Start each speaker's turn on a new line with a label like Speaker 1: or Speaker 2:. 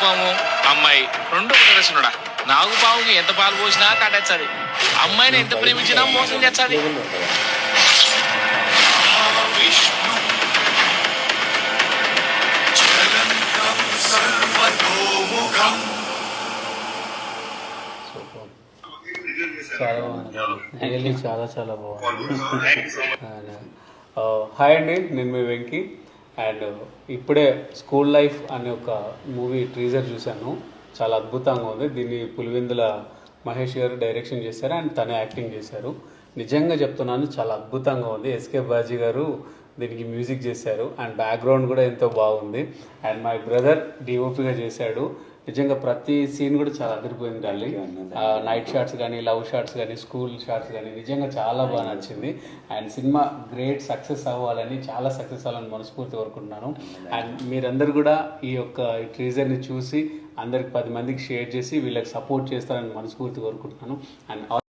Speaker 1: నాగుపాము అమ్మాయి రెండు ఒకటి రచనుడా. నాగుపాముకి ఎంత పాలు పోసినా కాటేస్తుంది, అమ్మాయిని ఎంత ప్రేమించినా మోసం చేస్తుంది.
Speaker 2: చాలా బాగుంది, చాలా చాలా బాగుంది. హాయ్ అండి, నేను మీ వెంకీ. అండ్ ఇప్పుడే స్కూల్ లైఫ్ అనే ఒక మూవీ ట్రీజర్ చూశాను, చాలా అద్భుతంగా ఉంది. దీన్ని పులివెందుల మహేష్ గారు డైరెక్షన్ చేశారు అండ్ తనే యాక్టింగ్ చేశారు. నిజంగా చెప్తున్నాను, చాలా అద్భుతంగా ఉంది. ఎస్కే బాజీ గారు దీనికి మ్యూజిక్ చేశారు అండ్ బ్యాక్గ్రౌండ్ కూడా ఎంతో బాగుంది. అండ్ మై బ్రదర్ డిఓపిగా చేశాడు. నిజంగా ప్రతి సీన్ కూడా చాలా అదిరిపోయింది డాలి. నైట్ షాట్స్ కానీ, లవ్ షాట్స్ కానీ, స్కూల్ షాట్స్ కానీ నిజంగా చాలా బాగా నచ్చింది. అండ్ సినిమా గ్రేట్ సక్సెస్ అవ్వాలని, చాలా సక్సెస్ అవ్వాలని మనస్ఫూర్తి కోరుకుంటున్నాను. అండ్ మీరందరూ కూడా ఈ యొక్క ట్రీజర్ని చూసి అందరికి 10 మందికి షేర్ చేసి వీళ్ళకి సపోర్ట్ చేస్తారని మనస్ఫూర్తి కోరుకుంటున్నాను. అండ్